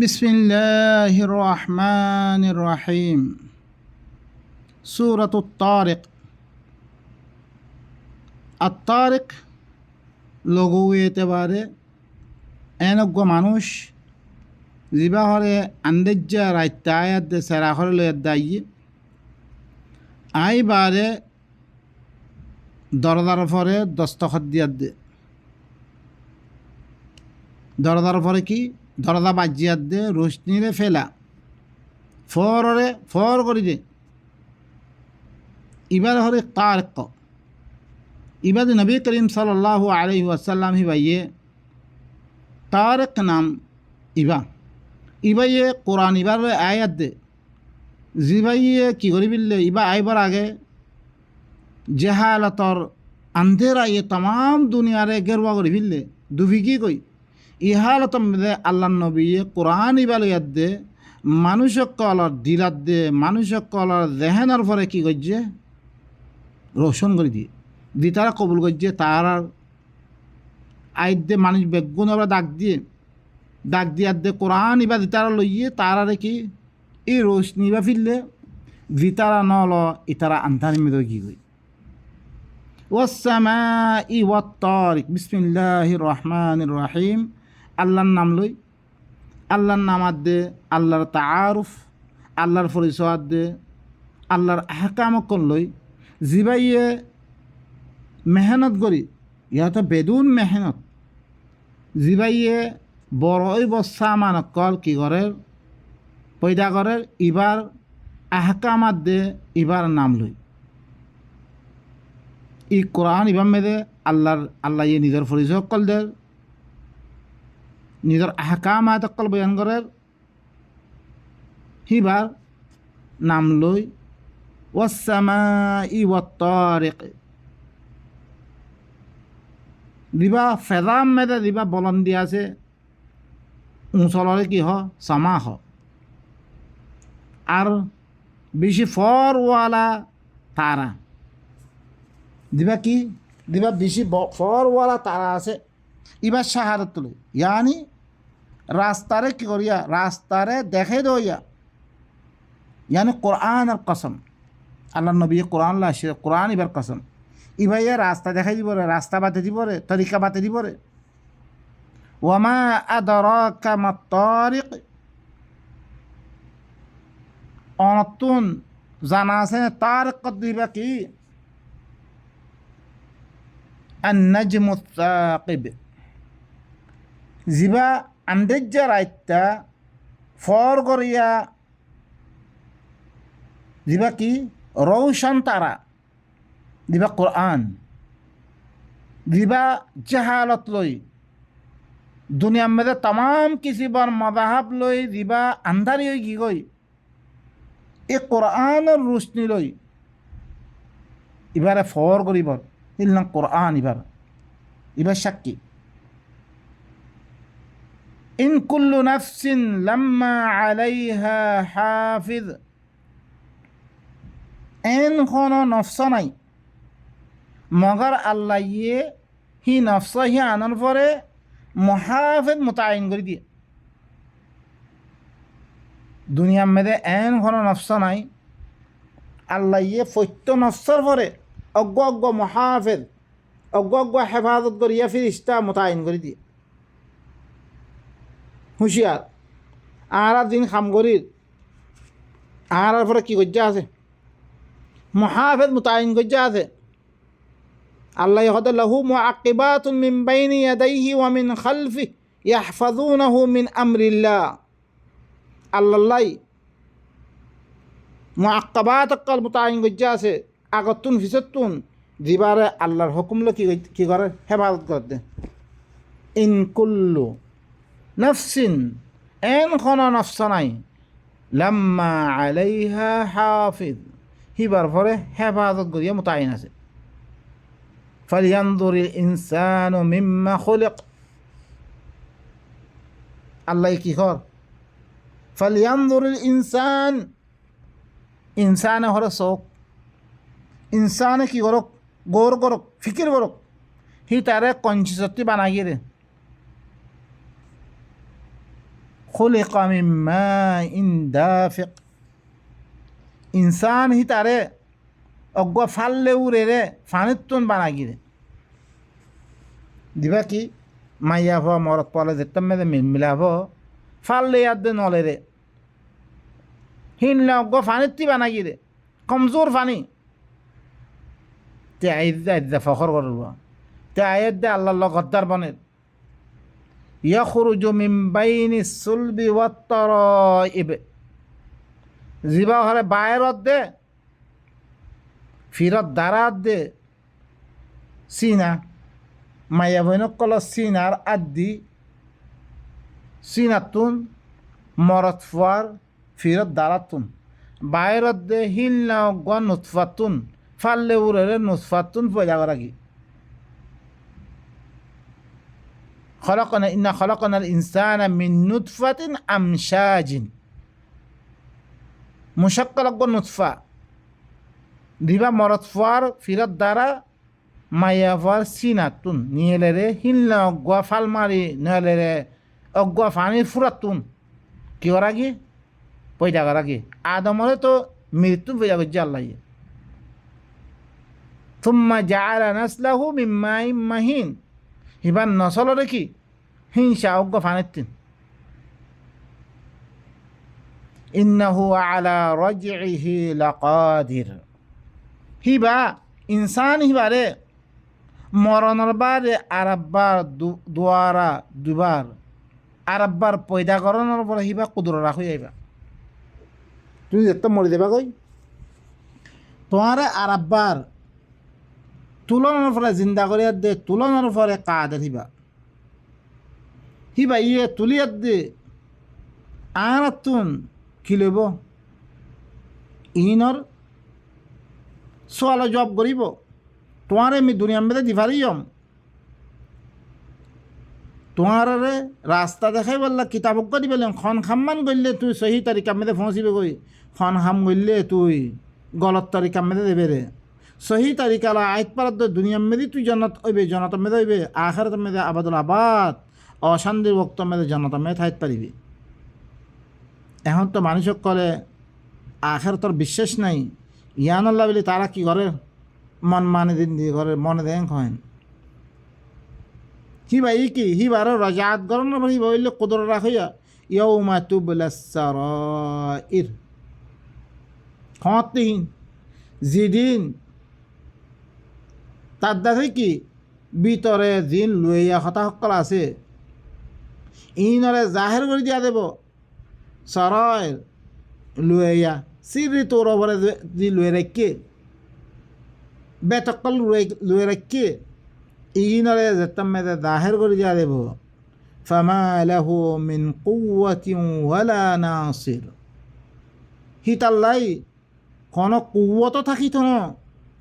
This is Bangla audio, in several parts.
বিসমিল্লাহির রহমানির রহিম। সূরাতুত তারিক। আত-তারিক লঘু এতেবারে এনজ্ঞ মানুষ জিবা হরে আন্দেজ্জা রাইতা আয়াত দে সেরা হরে লইয়া দাইয়ে আই বারে দরদার ফরে দস্তখত দিয়াত দে দরদার ফরে কি দরদা বাজিয়াত দে রোশনিরে ফেলা ফররে ফর করি দে ইবার হরে তারিক। ইবাদ নবী করিম সাল্লাল্লাহু আলাইহি ওয়াসাল্লাম হিবাইয়ে তারিক নাম ইবাইয়ে কোরআন ইবার আয়াত দে জিবাইয়ে কি করি বিললে ইবা আইবার আগে জেহালতর আন্ধেরা ইয়ে তাম দুনিয়ারে গেরুয়া করি ফিরলে দুভি কি কই ইহালত মধ্যে আল্লাহ নবী কোরআন ইবা লইয়াত দে মানুষক কলর দিলাত দে মানুষক কলর জেহেনার পরে কি করছে রোশন করে দিয়ে দি তারা কবুল করছে তার আইত দে মানুষ বেগুন আমরা ডাক দিয়ার দে কোরআন ইবা দি তারা লইয়ে তারারে কি এই রোশনি বা ফিরলে দি তারা নল ইতারা আন্ধার মেদ কি কই ওয়াসসামাই ওয়াত-তারিক। বিসমিল্লাহির রহমানির রহিম। আল্লাহর নাম লই আল্লাহর নামাত দে আল্লাহর তাআরুফ আল্লাহর পরিচয় দে আল্লাহর আহকামক লই জিবাইয়ে মেহনত করি ইহাতে বেদুন মেহনত জিবাইয়ে বড়ই বস্তা মানকল কি করে পয়দা করে ইবার আহকামাত দে ইবার নাম লই ই কোরআন ইবার মেদে আল্লাহ ইয়ে নিজের পরিচয় কল দে নিজের আহকামাত অকল বয়ান করে হিবার নাম লই ওয়াসসামাই ওয়াত-তারিক। দিবা ফেদাম মেদে দিবা বলন দিয়া আছে উঁচলরে কি হ সামা হ আর বেশি ফরওয়ালা তারা দিবা কি দিবা বেশি ফরওয়ালা তারা আছে ইবার শাহাদত তুলে ইয়ানি রাস্তারে কি করিয়া রাস্তারে দেখে দইয়া ইয়ানি কোরআন আর কসম আল্লাহ নবী কোরআন লাসে কোরআন ইবার কসম ইভাইয়া রাস্তা দেখাই দিব রে রাস্তা বাতে দিব রে তরিকা বাতে দিব রে ওয়ামা আদরাকা মাত-তারিক। অনতুন জানা আছে তারিক দিবা কি আন-নাজমুত সাকিব জিবা আন্দেজ্জা রাইতা ফর করিয়া দিবা কি রৌশন তারা দিবা কোরআন দিবা জাহালত লই দুনিয়ার মধ্যে তাম কিসিবার মাদাহাব লই দিবা আন্ধারি হয়ে কি কই এ কোরআনের রোশনি লই এবারে ফর করিবার ইল্লা কোরআন এবার সাক্ষী ইন কুল্লু নাফসিন লাম্মা আলাইহা হাফিজ। এন কোনো নফস নাই মগর আল্লাহ ইয়ে হি নফস হি আনার পরে মহাফেদ মোতায়েন করে দিয়ে দুনিয়ার মেয়েদের এন কোনো নফস নাই আল্লাহ ইয়ে ফৈত্য নফসর পরে অজ্ঞ মহাফেদ অজ্ঞ হেফাজত করিয়া ফিরিস্তা মোতায়েন করে দিয়ে হুঁশিয়ার আর দিন খাম করির আর পরে কি গজ্জা আছে মহাফেদ মোতায়েন গজ্জা আছে আল্লাহ হদ লাহু মুআক্কিবাতুন মিন বাইনি ইয়াদাইহি ওয়া মিন খালফিহি ইয়াহফাযুনাহু মিন আমরিল্লাহ। আল্লাহ মুআক্কাবাত অকল মোতায়েন গজ্জা আছে আগতুন ফিসতুন দিবারে আল্লাহর হুকুম লো কি করে হেফাজত করে দে। ইন কুল্লু নফসিন এন কোনো নফস নাই লাম্মা আলাইহা হাফিজ হিবার পরে হেফাজত করিয়া মোতায়েন আছে। ফালিয়ানজুরিল ইনসানু মিম্মা খুলিক আল্লাহ কি কর ফালিয়ানজুরিল ইনসানে হরে চোখ ইনসানে কি করক গৌর করক ফিকির করক হি তারে কঞ্চিসতি বানাইয়ে দে খুলিকা মিন মাইন দাফিক। ইনসান হি তারে অজ্ঞ ফাললে উড়ে রে ফানিতুন বানাগিরে দিবা কি মাইয়া ভ মরত পলে যেতাম মেদে মিলাভ ফাললে ইয়াদে নলে রে হিনলে অজ্ঞ ফানিত্তি বানাগিরে কমজোর ফানি তে আইদা ফখর করব তে আয়াত দে আল্লাহ গদ্দার বনের ইয়াখরুজু মিন বাইনি সুলবি ওয়াত তারাইব। জিবা হরে বায়রত দে ফিরত দারাত দে সিনা মাইয়া বইনক কল সিনার আদি সিনাতুন মরত ফুয়ার ফিরত দারাতুন বায়রত দে হিলনা গ নুতফাতুন ফাললে উড়ে নুতফাতুন পয়দা করা কি খলকনা ইন্না খলকনাল ইনসানা মিন নুতফাতিন আমশাজিন মুশাক্কাল গ নুতফা দিবা মরত ফুয়ার ফিরত দ্বারা মাইয়া ফুয়ার সিনাতুন নিয়েলে রে হিলনা অগুয়া ফাল মারি নলে রে অগুয়া ফানি ফুরাতুন কি করা কি পয়দা করা কি আদমরে তো মৃত্যু পয়দা করছে আল্লাহ থুম্মা জাআলা নাসলাহু মিন মাইন মাহিন হিবার নসলরে কি হিংসা অজ্ঞ ফানিতিন ইন্নাহু আলা রাজইহি লাকাদির। হিবা ইনসান হিবারে মরণের বারে আরব্বার দুয়ারা দুবার আরব্বার পয়দা করানোর পরে হিবা কুদুর রাখি যাইবা তুমি যেতে মরি দেবা কই তোমারে আরব্বার তুলনার ফলে জিন্দা করিয়া দে তুলনার ফলে কাদের হিবা হিবা ইয়ে তুলিয়ার দে আরাতুন কি লইব ইনর সোয়াল জব করিব তোমারে আমি দুনিয়ার মধ্যে দিভারিয়ম তোমার রাস্তা দেখাই বললা কিতাবজ্ঞ দিবে খন খাম্মান করলে তুই সহি তারিকার মধ্যে পৌঁছিবে কই খন খাম করলে তুই গলত তারিকার মধ্যে দেবে রে সহি তারিকালা আইত পারাত দুনিয়ার মধ্যে তুই জনত হইবে জনতার মধ্যে হইবে আখারাতের মধ্যে আবাদুল আবাদ অশান্তির বক্তর মধ্যে জনতার মধ্যে থাকতে পারিবি। এখন তো মানুষক করে আখার তোর বিশ্বাস নাই ইয়ান আল্লাহ বলে তারা কি করে মন মানে দিন দিয়ে করে মনে দেন হয় হিবা ই কি হিবার রাজাত গরম হিবা হইলে কুদর রাখিয়া ইয়াউমা তুবলাস সারাইর খতিহীন যেদিন তার দেখে কি ভিতরে দিন লইয়া হতা সকল আছে ইনরে জাহের করে দিয়া দেব সরয় লইয়া সিরি তোর ওপরে দি লই রাখে বেতকল লই রাখে ইনরে যেতাম মেদে জাহের করে দিয়া দেব ফামা লাহু মিন কুওয়াতিন ওয়ালা নাসির হিতাল্লাই কোনো কুওয়াত থাকিত না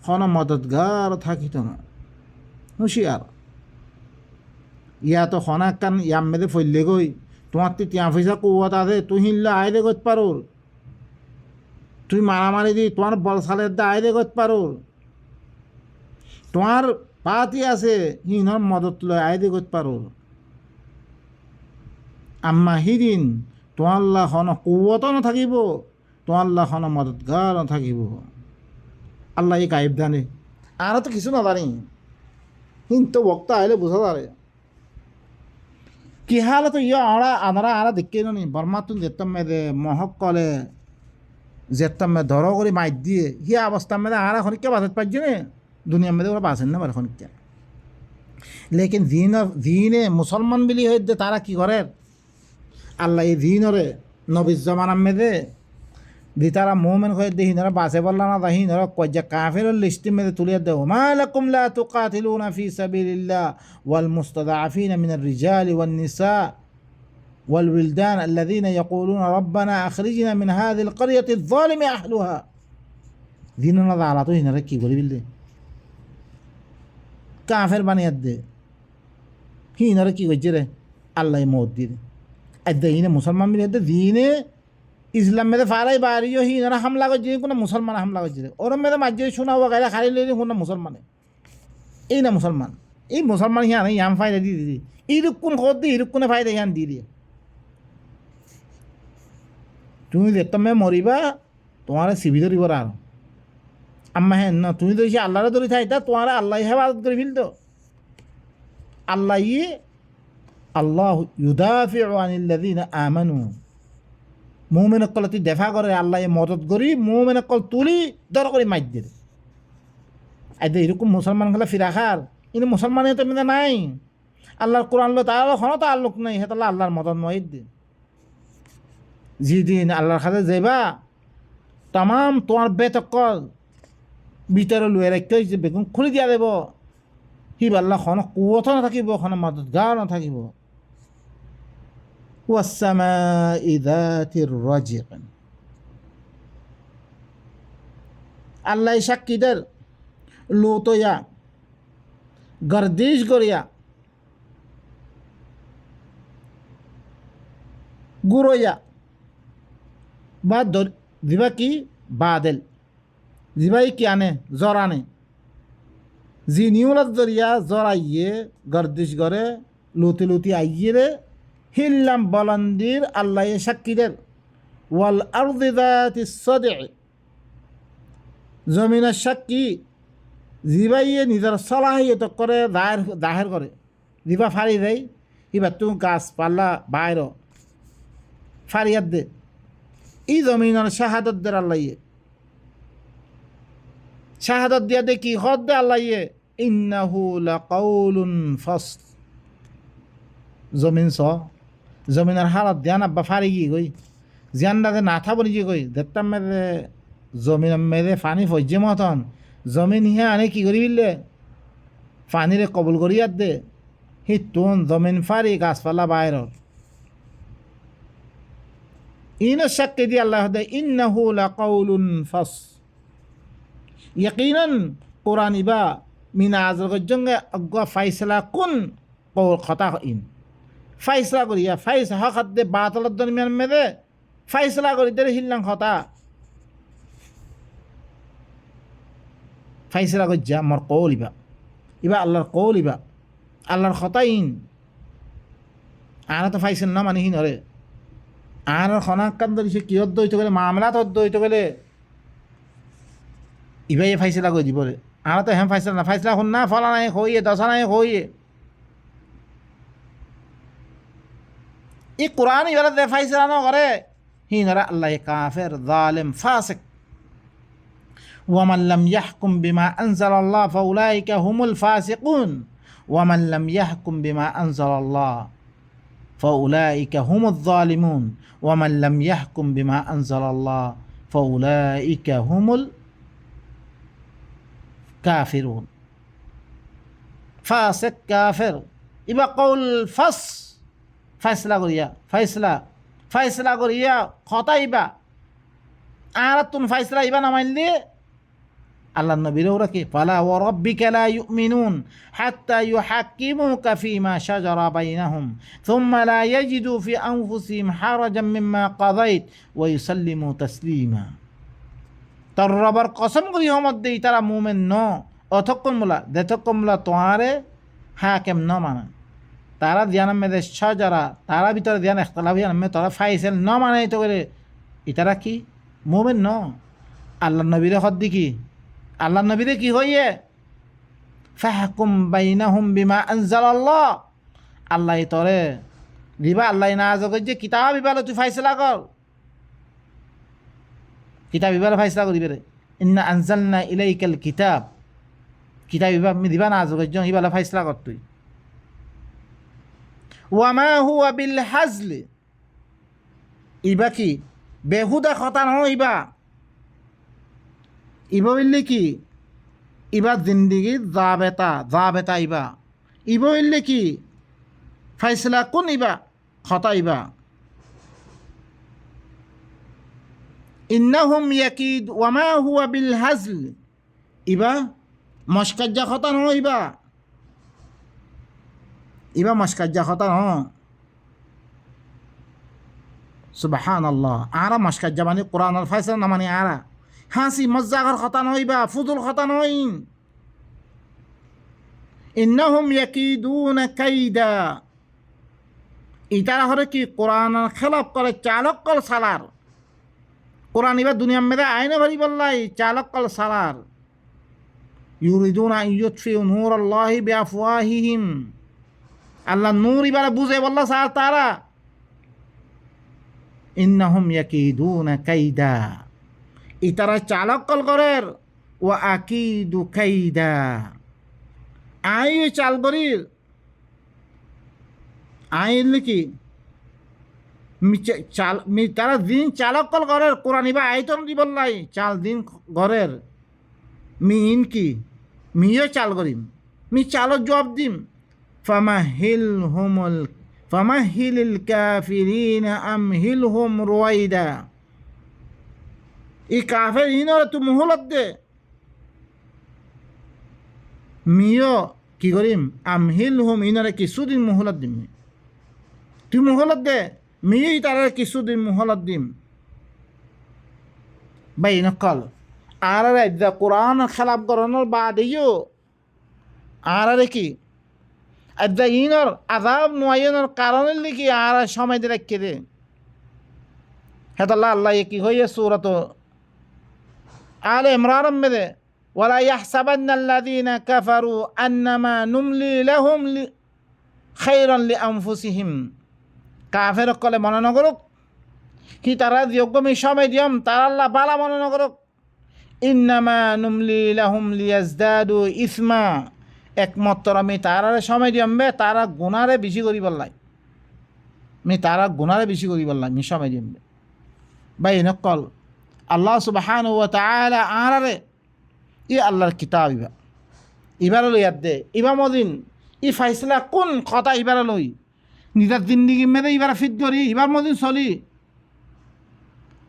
কোনো মদতগার থাকিত না হুঁশিয়ার ইয়া তো খনা কান ইয়াম মেদে ফইলে গই তোমার তো তিয়া পয়সা কুয়াত আছে তুই হিনলে আয়দে করতে পারো তুই মারামারি দি তোমার বল সালের দা আয়দে করতে পারো তোমার পাতি আছে হিনর মদত লয় আয়দে করতে পারো আম্মা হিদিন তোমার লা খন কুয়াত না থাকিব তোমার লা খন মদতগার না থাকিব আল্লাহ এই গাইব জানে আর তো কিছু না জানি কিন্তু বক্তা আইলে বোঝা যাবে কি হাল তো ইয়ে আমরা আরা দেখে নি বর্মাতুন যেতাম মেদে মহক কলে যেতাম মে ধরো করে মাইর দিয়ে হিয়া অবস্থা মেদে আরা খনিকে বাঁচাতে পারছি না দুনিয়ার মধ্যে ওরা বাঁচেন না পারে খনিকে লেকিন দিনে মুসলমান বিলি হয়ে তারা কি করে আল্লাহ এই দিনরে নবী জমানার মেদে দি তারা মোমেন হয়ে দিয়ে হিনরা বাঁচে বললা না তাই হিনরা কজ্জা কাফের লিস্টের মেদে তুলিয়ে দেও মা লাকুম লা তুকাতিলুনা ফি সাবিলিল্লাহ ওয়াল মুস্তাদআফিনা মিনার রিজালি ওয়ান নিসা ওয়াল উইলদান আল্লাযীনা ইয়াকুলুনা রাব্বানা আখরিজনা মিন হাযিল ক্বরিয়াতি যালিমি আহলুহা দিননা দালা তো হিনরা কি করি বিলদে কাফের বানিয়ে দে হিনরা কি কইছে রে আল্লাহ মওত দিয়ে আদে হিনে মুসলমান বিলে দিনে ইসলাম মেদে ফারাই বাড়িও হি ওরা হামলা করছে কোনো মুসলমান হামলা করছে ওরম মেদে মাঝে শোনা হওয়া গাড়ি খালি লেগে কোনো মুসলমানে এই না মুসলমান এই মুসলমান হিয়ান ইয়াম ফায়দা দিয়ে দিদি এইরূপ কোন খবর দিয়ে এইরূপ কোনো ফায়দা হিয়ান দিয়ে দিয়ে তুমি দেখতাম মরিবা তোমার সিবি ধরিব আর আম্মা হ্যাঁ না তুমি তো আল্লাহরে ধরে থাইতা তোমার আল্লাহ হেফাজত করে ফেলত আল্লাহ আল্লাহ ইউদাফিউ আনিল্লাযিনা আমানু মুমিন কল তুই দেখা করে আল্লাহ মদত করি মুমিন কল তুলি দর করে মাইর দিয়ে আইতে এরকম মুসলমান খেলা ফিরাখার কিন্তু মুসলমানের তো মিলে নাই আল্লাহর কোরআন লো তার কোনো তো আল্লোক নাই হেতাল্লাহ আল্লাহর মদত মাইর দিয়ে যেদিন আল্লাহর খাতে যাইবা তাম তোমার বেতকল ভিতরে লুয়ে রাখতে হয়েছে বেগুন খুলি দিয়া দেব হিব আল্লাহ খন কুয়ত নাথাকিব খন মদতগাৰ নাথাকিব والسماء ذات الرجع আল্লাহ সাক্ষীদের লোতয়া গর্দিশ করিয়া গুরোয়া বা দিবা কি বাদেল দিবাই কি আনে জ্বর আনে জি নিউলাত জরিয়া জ্বর আইয়ে গর্দিশ করে লুতি লুতি আইয়ে রে হিল্লাম বলন্দির আল্লাহ সাক্ষীদের ওয়াল আরদি যাতিস সাদঈ জমিনের সাক্ষী জিবাইয়ে নিজের সলাহিয়ত করে দাহের করে দিবা ফারি দেয় এবার তুমি গাছ পাল্লা বাইর ফারিয়াত দে এই জমিনের শাহাদত দের আল্লাহ শাহাদত দিয়া দে কি হদ দে আল্লাহ ইন্নাহু লাকাউলুন ফাসল জমিন জমিনের হালত ধ্যান আব্বা ফারি গিয়ে গই জিয়ানদাতে না থাকবো নিজে গই দেখতাম মেরে জমিন মেরে পানি ফজ্জে মতন জমিন হিয়া আনে কি করি বিললে পানিরে কবুল করিয়ার দে হি তুন জমিন ফারি গাছপালা বাইরর ইনো সাক্ষী দিয়ে আল্লাহ দে ইন্নাহু লাকাউলুন ফাসল ইয়াকিনান কোরআন ইবা মিনা আজল গজ্জঙ্গে আগুয়া ফাইসলা কোন কৌল খতা ইন ফাইসলা করিয়া ফাইস হকাত দে বাতলত দরমিয়ান মেদে ফাইসলা করি দে হিল্লাং খতা ফাইসলা গজ্জা মর কৌল ইবা আল্লাহর কৌল ইবা আল্লাহর খতা ইন আনা তো ফাইসল না মানে হিন হরে আনার খনাক্কান ধরিছে কিয়ত দইতে গেলে মামলাত দইতে গেলে ইবাই ফাইসলা করে দিব রে আনা তো হ্যাঁ ফাইসলা না ফাইসলা শুন না ফলা নাই হইয়ে দশা নাই হইয়ে এই কোরআন এবার দে ফাইসলা ন করে হিনরা আল্লাহ কাফের জালিম ফাসিক ওয়ামান লাম ইয়াহকুম বিমা আনজালাল্লাহ ফাউলাইকা হুমুল ফাসিকুন ওয়ামান লাম ইয়াহকুম বিমা আনজালাল্লাহ ফাউলাইকা হুমুল জালিমুন ওয়ামান লাম ইয়াহকুম বিমা আনজালাল্লাহ ফাউলাইকা হুমুল কাফিরুন ফাসিক কাফির ইবা কৌল ফাইসলা করিয়া ফাইসলা করিয়া খতা ইবা আর তুন ফাইসলা ইবা নামাইলে আল্লাহ নবীর ওরা কি ফালা ওয়া রাব্বিকা লা ইউমিনুন হাত্তা ইউহাক্কিমুকা ফীমা শাজারা বাইনাহুম থুম্মা লা ইয়াজিদু ফি আনফুসিহিম হারাজাম মিম্মা কাযাইত ওয়া ইউসাল্লিমু তাসলিমা তোর রবার কসম করি হমত দেই তারা মুমিন ন অতক্ষণ মোলা দেতক্ষণ মোলা তোমারে হাকেম ন মানে তারা ধ্যান মেদে সাজারা তারা ভিতরে ধ্যান একতলাফ মে তারা ফাইসেল ন মানে তো করে ইতারা কি মুমিন ন আল্লাহ নবীরে হদ কি আল্লাহ নবীরে কি হইয়ে ফাহকুম বাইনাহুম বিমা আনজালাল্লাহ আল্লাহ তরে দিবা আল্লাহ না আজকে যে কিতাব ইবালে তুই ফাইসলা কর কিতাব ইবালে ফাইসলা করিবে রে ইন্না আনজালনা ইলাইকাল কিতাব ইবা দিবা না আজকে ইবালে ফাইসলা কর তুই ওয়ামা হুয়া বিল হাজল ইবা কি বেহুদা কথা নহয় ইবা বললে কি ইবা জিন্দিগি জাবেতা ইবা বললে কি ফাইসলা কোন ইবা খতা ইবা ইন্নাহুম ইয়াকিদ ওয়ামা হুয়া বিল হাজল ইবা মস্কাজ্জা খতা নহয় ইবা মস্কাজ্জা কথা ন সুবহানাল্লাহ আরা মস্কাজ্জা মানে কোরআনের ফাইসলা না মানে আরা হাসি মজ্জাগর কথা নইবা ফুজুল কথা নই ইন্নাহুম ইয়াকিদুনা কাইদা ইতারা হরে কি কোরআনের খেলাফ করে চালক কল সালার কোরআন ইবা দুনিয়ার মেয়েদের আইনে ভারি বললাই চালক কল সালার ইউরিদুনা ইউতফিউ নূরাল্লাহি বিআফওয়াহিহিম, আল্লাহ নূর ইবারে বুঝে বললা স্যার তারা ইন্নাহুম ইয়াকিদুনা কাইদা, ইতারা চালক কল করের ও আকিদু কাইদা, আই চাল করির আইন লিখি তারা দিন চালক কল ঘরের কোরআন ইবা আইতন দি বললাই চাল দিন ঘরের মি ইন কি মিও চাল করিম মি চালক জবাব দিম ফামাহিলিল কাফিরিন আমহিলহুম রুয়াইদা, এই কাফের ইনর তু মুহলত দে মিও কি করিম আমহিলহুম ইনরে কিছুদিন মুহলত দিম, তুই মুহলত দে মিই তারা কিছুদিন মুহলত দিম। বাই নকল আর কোরআন খেলাপ করানোর বাদেও আর কি ইনর আজাব নোয়াইনের কারণের লিখি আর সময় দিয়ে রাখি দে হেতাল্লাহ আল্লাহ কি হইয়ে সূরাত আলে ইমরান মেদে ওয়ালা ইয়াহসাবান্নাল্লাযীনা কাফারু আন্নামা নুমলি লাহুম খায়রান লিআনফুসিহিম, কাফের কলে মনে নকরুক কি তারা যোগ্য আমি সময় দিয়ম তারা আল্লাহ বালা মনে নকরুক, ইন্নামা নুমলি লাহুম লিয়াজদাদু ইসমা, একমাত্র আমি তারারে সময় দিয়ম বে তারা গুনারে বেশি করি বললাই, আমি তারা গুনারে বেশি করি বললাই আমি সময় দিয়ম বে। বাই নকল আল্লাহ সুবহানাহু ওয়া তাআলা আরারে ই আল্লাহর কিতাব ইবার লইয়াত দে ইবা মদিন ই ফাইসলা কোন কথা ইবার লই নিজের জিন্দিগি মেরে এবার ফিট করি এবার মদিন চলি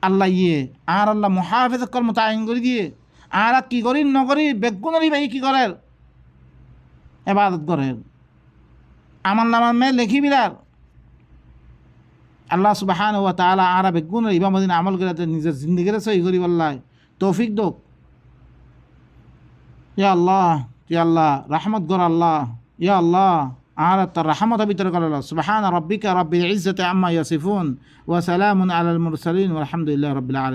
আল্লাহ ইয়ে আর আল্লাহ মুহাফেজ কর্ম তাইন করে দিয়ে আর কি করি নকরি বেগুনরি ভাই কি করেন এবাদত করেন আমার নামার মেয়ে লেখি বিলার আল্লাহ সুবহানাহু ওয়া তাআলা আর বেগুন ইবা মদিন আমল করে নিজের জিন্দিগিরে সহি করি বললাই তৌফিক দোক ইয়া আল্লাহ রহমত গর আল্লাহ ইয়া আল্লাহ আর তার রহমত ভিতরে করে সুবহান রাব্বিকা রাব্বিল ইজ্জাতি আম্মা ইয়াসিফুন ওয়া সালামুন আলাল মুরসালিন ওয়া আলহামদুলিল্লাহি রাব্বিল আলামিন।